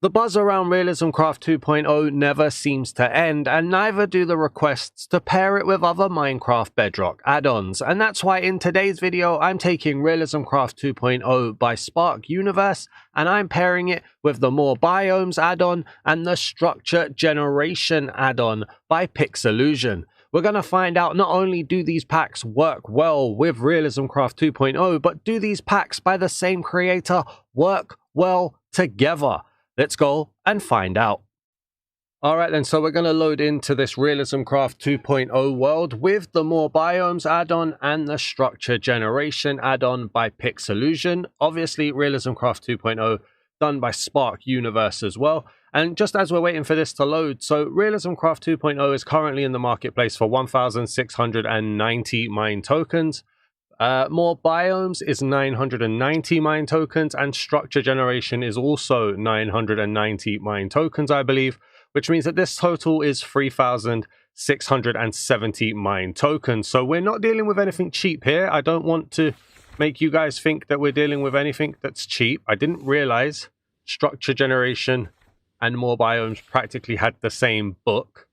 The buzz around RealismCraft 2.0 never seems to end, and neither do the requests to pair it with other Minecraft Bedrock add-ons, and that's why in today's video I'm taking RealismCraft 2.0 by Spark Universe, and I'm pairing it with the More Biomes add-on and the Structure Generation add-on by Pixelusion. We're going to find out not only do these packs work well with RealismCraft 2.0, but do these packs by the same creator work well together? Let's go and find out. Alright then, so we're going to load into this RealismCraft 2.0 world with the More Biomes add-on and the Structure Generation add-on by Pixelusion. Obviously, RealismCraft 2.0 done by Spark Universe as well. And just as we're waiting for this to load, so RealismCraft 2.0 is currently in the marketplace for 1,690 mine tokens. More Biomes is 990 mine tokens, and Structure Generation is also 990 mine tokens, I believe, which means that this total is 3,670 mine tokens. So we're not dealing with anything cheap here. I don't want to make you guys think that we're dealing with anything that's cheap. I didn't realize Structure Generation and More Biomes practically had the same book.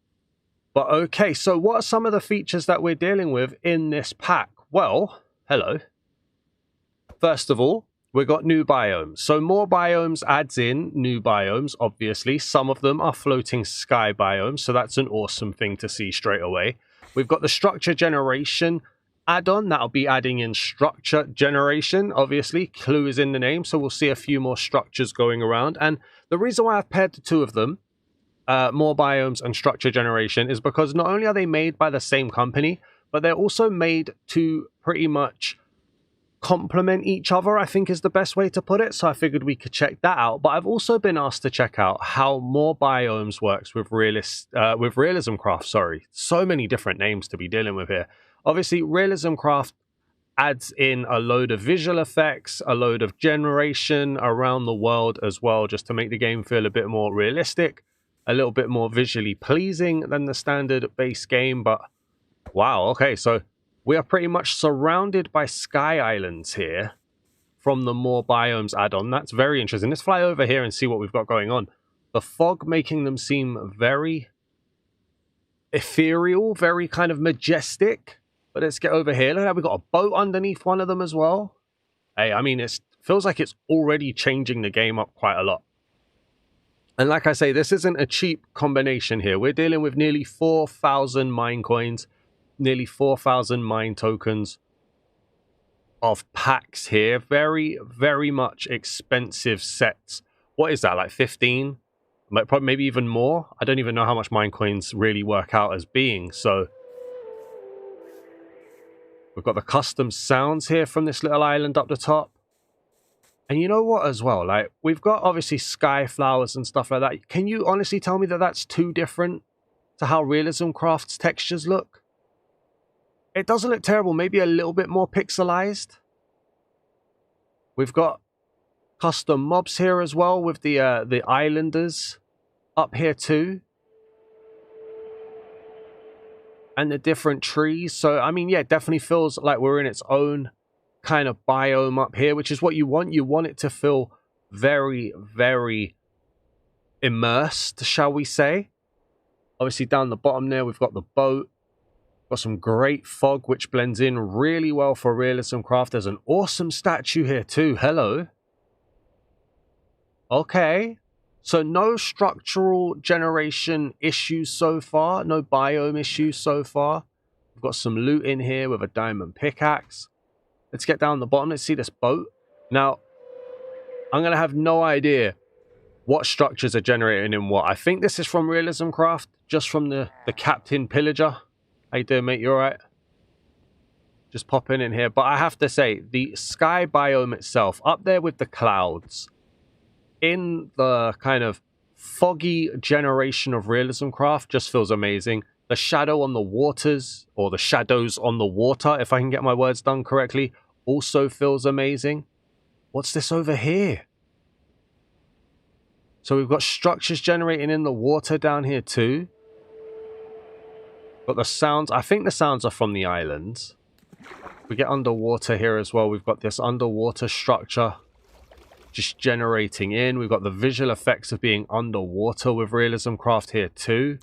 But okay, so what are some of the features that we're dealing with in this pack? Well, hello. First of all, we've got new biomes. So More Biomes adds in new biomes, obviously. Some of them are floating sky biomes, so that's an awesome thing to see straight away. We've got the Structure Generation add-on. That'll be adding in Structure Generation, obviously. Clue is in the name, so we'll see a few more structures going around. And the reason why I've paired the two of them, More Biomes and Structure Generation, is because not only are they made by the same company, but they're also made to pretty much complement each other, I think is the best way to put it. So I figured we could check that out. But I've also been asked to check out how More Biomes works with RealismCraft, sorry. So many different names to be dealing with here. Obviously, RealismCraft adds in a load of visual effects, a load of generation around the world as well, just to make the game feel a bit more realistic, a little bit more visually pleasing than the standard base game. But wow, okay, so we are pretty much surrounded by sky islands here from the More Biomes add-on. That's very interesting. Let's fly over here and see what we've got going on. The fog making them seem very ethereal, very kind of majestic. But let's get over here. Look at that, we've got a boat underneath one of them as well. Hey, I mean, it feels like it's already changing the game up quite a lot. And like I say, this isn't a cheap combination here. We're dealing with nearly 4,000 mine coins, nearly 4,000 mine tokens of packs here. Very, very much expensive sets. What is that, like 15? Probably maybe even more? I don't even know how much mine coins really work out as being. So we've got the custom sounds here from this little island up the top. And you know what as well? Like, we've got obviously sky flowers and stuff like that. Can you honestly tell me that that's too different to how RealismCraft's textures look? It doesn't look terrible. Maybe a little bit more pixelized. We've got custom mobs here as well with the islanders up here too. And the different trees. So, I mean, yeah, it definitely feels like we're in its own kind of biome up here, which is what you want. You want it to feel very, very immersed, shall we say. Obviously, down the bottom there, we've got the boat. Got some great fog, which blends in really well for RealismCraft. There's an awesome statue here too. Hello. Okay. So no structural generation issues so far. No biome issues so far. We've got some loot in here with a diamond pickaxe. Let's get down the bottom. Let's see this boat. Now, I'm going to have no idea what structures are generating in what. I think this is from RealismCraft, just from the Captain Pillager. How you doing, mate? You alright? Just popping in here. But I have to say, the sky biome itself, up there with the clouds, in the kind of foggy generation of RealismCraft, just feels amazing. The shadow on the waters, or the shadows on the water, if I can get my words done correctly, also feels amazing. What's this over here? So we've got structures generating in the water down here too. Got the sounds. I think the sounds are from the islands. We get underwater here as well. We've got this underwater structure just generating in. We've got the visual effects of being underwater with RealismCraft here too.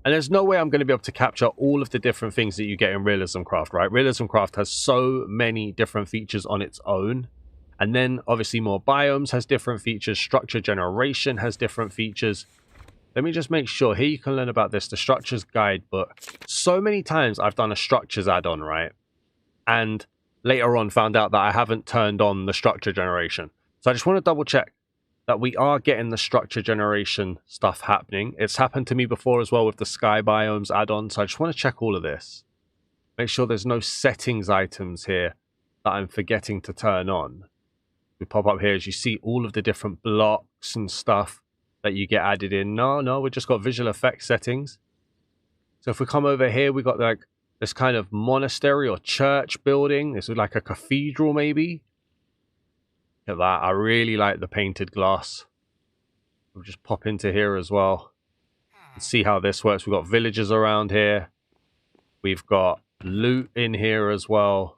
And there's no way I'm going to be able to capture all of the different things that you get in RealismCraft, right? RealismCraft has so many different features on its own. And then obviously more biomes has different features. Structure generation has different features. Let me just make sure. Here you can learn about this, the structures guidebook. So many times I've done a structures add-on, right? And later on found out that I haven't turned on the structure generation. So I just want to double check that we are getting the structure generation stuff happening. It's happened to me before as well with the Sky Biomes add-on. So I just want to check all of this. Make sure there's no settings items here that I'm forgetting to turn on. We pop up here as you see all of the different blocks and stuff that you get added in. No, we just got visual effects settings. So if we come over here, we got like this kind of monastery or church building. This is like a cathedral maybe. Look at that. I really like the painted glass. We'll just pop into here as well and see how this works. We've got villagers around here. We've got loot in here as well.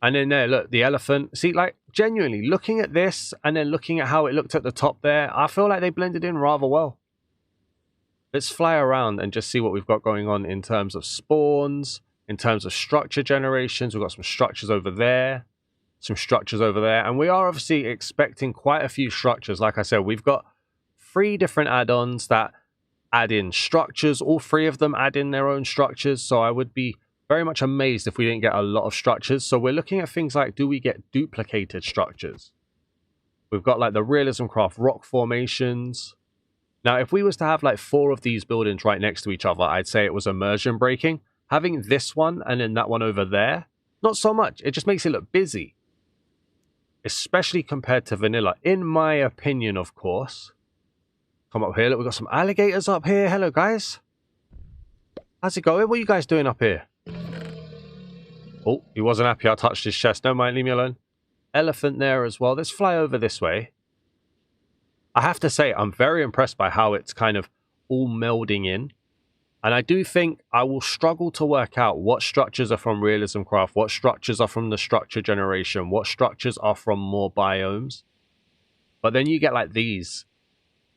And then there, look, the elephant. See, like, genuinely, looking at this and then looking at how it looked at the top there, I feel like they blended in rather well. Let's fly around and just see what we've got going on in terms of spawns, in terms of structure generations. We've got some structures over there, some structures over there. And we are obviously expecting quite a few structures. Like I said, we've got 3 different add-ons that add in structures. All 3 of them add in their own structures. So I would be very much amazed if we didn't get a lot of structures. So we're looking at things like, do we get duplicated structures? We've got like the RealismCraft rock formations. Now, if we was to have like 4 of these buildings right next to each other, I'd say it was immersion breaking. Having this one and then that one over there, not so much. It just makes it look busy. Especially compared to vanilla, in my opinion, of course. Come up here. Look, we've got some alligators up here. Hello, guys. How's it going? What are you guys doing up here? Oh, he wasn't happy I touched his chest. Never mind, leave me alone. Elephant there as well. Let's fly over this way. I have to say, I'm very impressed by how it's kind of all melding in. And I do think I will struggle to work out what structures are from RealismCraft, what structures are from the structure generation, what structures are from more biomes. But then you get like these.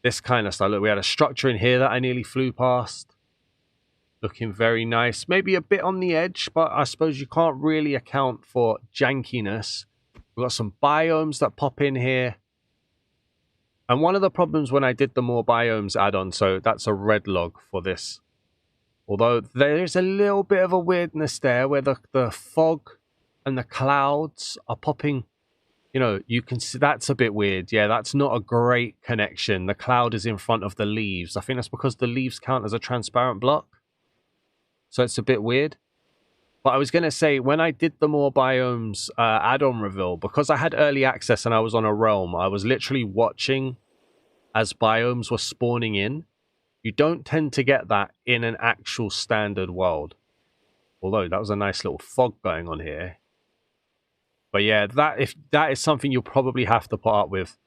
This kind of stuff. Look, we had a structure in here that I nearly flew past. Looking very nice. Maybe a bit on the edge, but I suppose you can't really account for jankiness. We've got some biomes that pop in here. And one of the problems when I did the more biomes add-on, so that's a red log for this. Although there is a little bit of a weirdness there where the fog and the clouds are popping. You know, you can see that's a bit weird. Yeah, that's not a great connection. The cloud is in front of the leaves. I think that's because the leaves count as a transparent block. So it's a bit weird. But I was going to say, when I did the more biomes add-on reveal, because I had early access and I was on a realm, I was literally watching as biomes were spawning in. You don't tend to get that in an actual standard world. Although that was a nice little fog going on here. But yeah, that is something you'll probably have to put up with.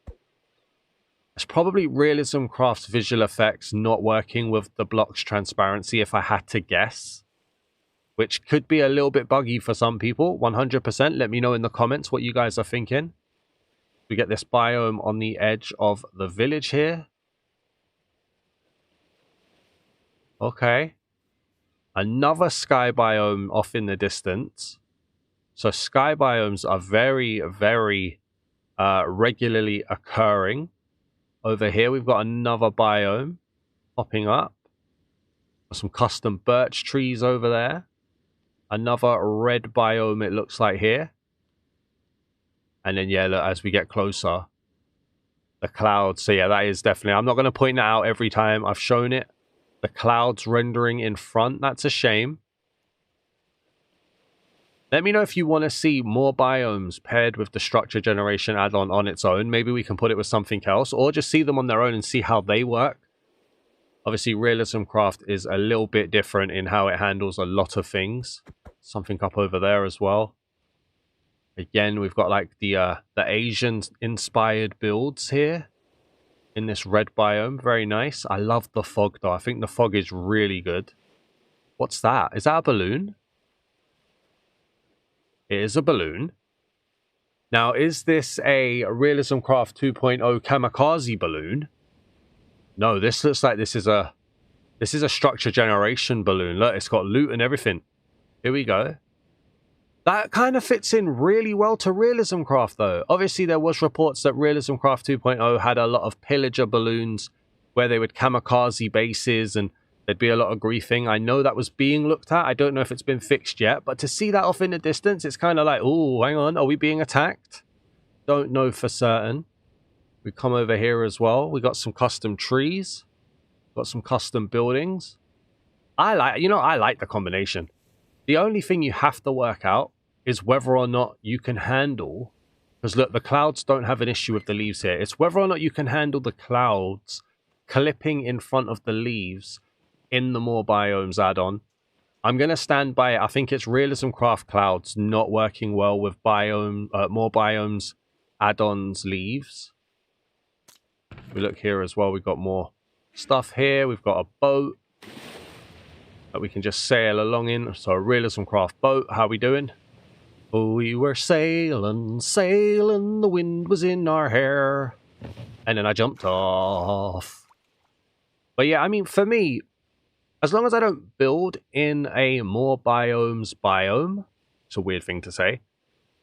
It's probably RealismCraft's visual effects not working with the block's transparency, if I had to guess. Which could be a little bit buggy for some people, 100%. Let me know in the comments what you guys are thinking. We get this biome on the edge of the village here. Okay. Another sky biome off in the distance. So sky biomes are very, very regularly occurring. Over here, we've got another biome popping up. Some custom birch trees over there. Another red biome, it looks like here. And then, yeah, look, as we get closer, the clouds. So, yeah, that is definitely... I'm not going to point that out every time I've shown it. The clouds rendering in front, that's a shame. Let me know if you want to see more biomes paired with the structure generation add-on on its own. Maybe we can put it with something else, or just see them on their own and see how they work. Obviously, RealismCraft is a little bit different in how it handles a lot of things. Something up over there as well. Again, we've got like the Asian-inspired builds here in this red biome. Very nice. I love the fog, though. I think the fog is really good. What's that? Is that a balloon? It is a balloon. Now, is this a RealismCraft 2.0 kamikaze balloon? No, this looks like this is a structure generation balloon. Look, it's got loot and everything. Here we go. That kind of fits in really well to RealismCraft, though. Obviously, there was reports that RealismCraft 2.0 had a lot of pillager balloons where they would kamikaze bases and there'd be a lot of griefing. I know that was being looked at. I don't know if it's been fixed yet, but to see that off in the distance, it's kind of like, oh, hang on, are we being attacked? Don't know for certain. We come over here as well. We got some custom trees. Got some custom buildings. I like the combination. The only thing you have to work out is whether or not you can handle, because look, the clouds don't have an issue with the leaves here. It's whether or not you can handle the clouds clipping in front of the leaves in the More Biomes add-on. I'm going to stand by it. I think it's RealismCraft clouds not working well with More Biomes add-ons leaves. We look here as well. We've got more stuff here. We've got a boat that we can just sail along in. So a RealismCraft boat. How we doing? Oh, we were sailing, sailing. The wind was in our hair. And then I jumped off. But yeah, I mean, for me, as long as I don't build in a More Biomes biome, it's a weird thing to say,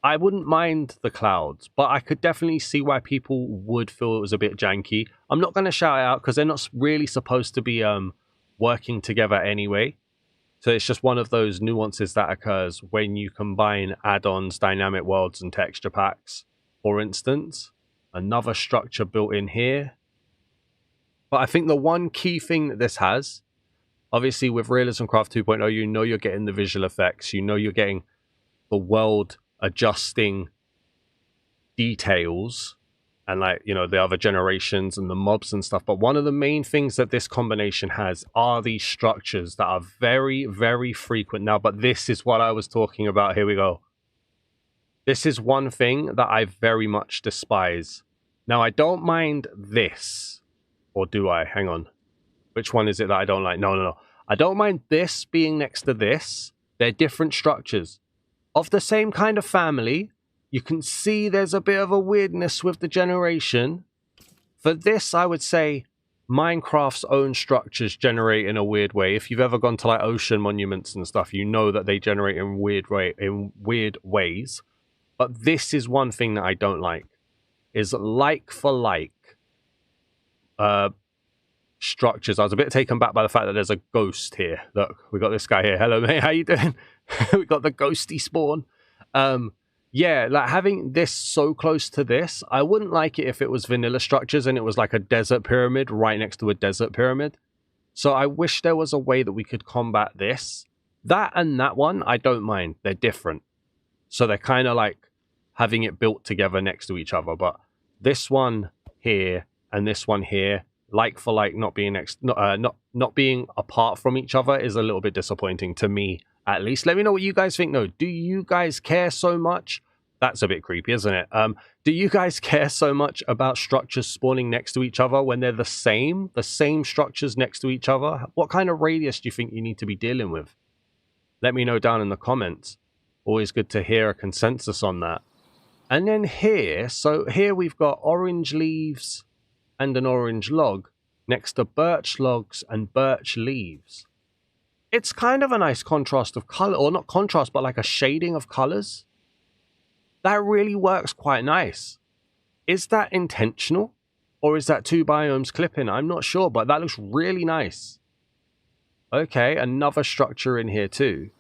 I wouldn't mind the clouds, but I could definitely see why people would feel it was a bit janky. I'm not going to shout it out because they're not really supposed to be working together anyway. So it's just one of those nuances that occurs when you combine add-ons, dynamic worlds, and texture packs. For instance, another structure built in here. But I think the one key thing that this has, obviously with RealismCraft 2.0, you know you're getting the visual effects. You know you're getting the world adjusting details and, like, you know, the other generations and the mobs and stuff. But one of the main things that this combination has are these structures that are very, very frequent now. But this is what I was talking about. Here we go. This is one thing that I very much despise. Now, I don't mind this. Or do I? Hang on. Which one is it that I don't like? No. I don't mind this being next to this. They're different structures. Of the same kind of family, you can see there's a bit of a weirdness with the generation. For this, I would say Minecraft's own structures generate in a weird way. If you've ever gone to like ocean monuments and stuff, you know that they generate in weird ways. But this is one thing that I don't like. Is like for like structures. I was a bit taken back by the fact that there's a ghost here. Look, we got this guy here. Hello, mate. How you doing? We got the ghosty spawn. Yeah, like having this so close to this, I wouldn't like it if it was vanilla structures and it was like a desert pyramid right next to a desert pyramid. So I wish there was a way that we could combat this. That and that one, I don't mind. They're different. So they're kind of like having it built together next to each other. But this one here and this one here, like for like, not being not being apart from each other is a little bit disappointing to me, at least. Let me know what you guys think though. Do you guys care so much? That's a bit creepy, isn't it? Do you guys care so much about structures spawning next to each other when they're the same structures next to each other? What kind of radius do you think you need to be dealing with? Let me know down in the comments. Always good to hear a consensus on that. And then here, so here we've got orange leaves and an orange log next to birch logs and birch leaves. It's kind of a nice contrast of color, or not contrast, but like a shading of colors. That really works quite nice. Is that intentional? Or is that two biomes clipping? I'm not sure, but that looks really nice. Okay, another structure in here too.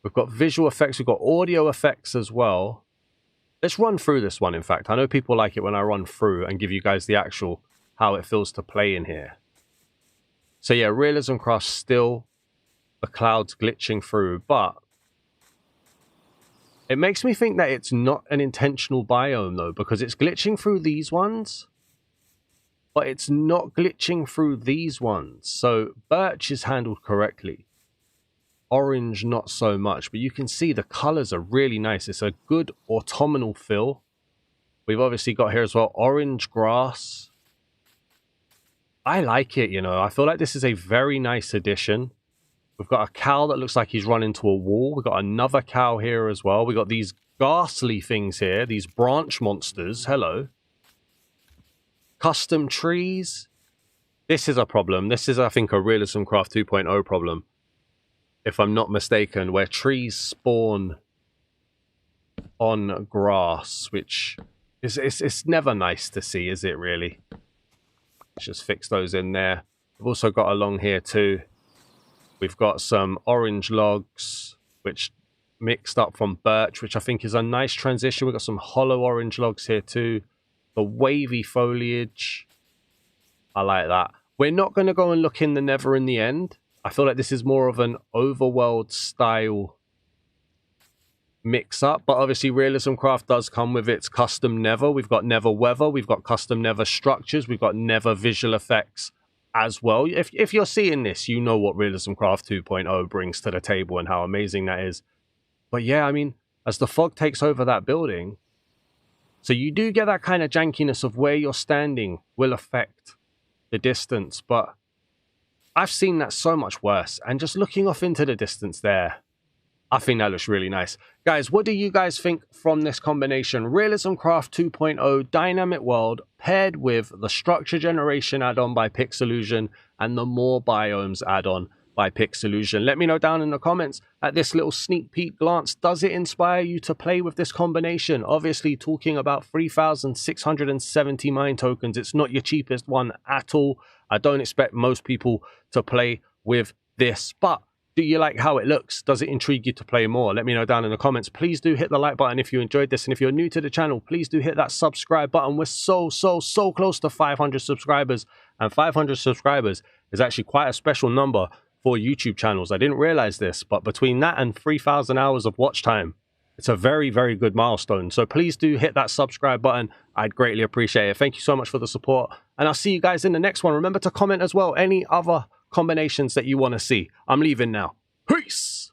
We've got visual effects, we've got audio effects as well. Let's run through this one, in fact. I know people like it when I run through and give you guys the actual how it feels to play in here. So yeah, RealismCraft still the clouds glitching through, but it makes me think that it's not an intentional biome though, because it's glitching through these ones, but it's not glitching through these ones. So birch is handled correctly. Orange, not so much, but you can see the colors are really nice. It's a good autumnal feel. We've obviously got here as well orange grass. I like it, you know. I feel like this is a very nice addition. We've got a cow that looks like he's run into a wall. We've got another cow here as well. We've got these ghastly things here. These branch monsters. Hello. Custom trees. This is a problem. This is, I think, a RealismCraft 2.0 problem, if I'm not mistaken, where trees spawn on grass, which is it's never nice to see, is it really? Let's just fix those in there. We've also got along here too. We've got some orange logs, which mixed up from birch, which I think is a nice transition. We've got some hollow orange logs here too. The wavy foliage. I like that. We're not going to go and look in the nether in the end. I feel like this is more of an overworld style mix up, but obviously RealismCraft does come with its custom nether. We've got nether weather, we've got custom nether structures, we've got nether visual effects as well. If you're seeing this, you know what RealismCraft 2.0 brings to the table and how amazing that is. But yeah, I mean, as the fog takes over that building, so you do get that kind of jankiness of where you're standing will affect the distance, but I've seen that so much worse. And just looking off into the distance there, I think that looks really nice. Guys, what do you guys think from this combination? RealismCraft 2.0 Dynamic World paired with the Structure Generation add-on by Pixelusion and the More Biomes add-on by Pixelusion. Let me know down in the comments at this little sneak peek glance. Does it inspire you to play with this combination? Obviously, talking about 3,670 mine tokens. It's not your cheapest one at all. I don't expect most people to play with this, but do you like how it looks? Does it intrigue you to play more? Let me know down in the comments. Please do hit the like button if you enjoyed this. And if you're new to the channel, please do hit that subscribe button. We're so close to 500 subscribers. And 500 subscribers is actually quite a special number for YouTube channels. I didn't realize this, but between that and 3,000 hours of watch time, it's a very good milestone. So please do hit that subscribe button. I'd greatly appreciate it. Thank you so much for the support. And I'll see you guys in the next one. Remember to comment as well any other combinations that you want to see. I'm leaving now. Peace!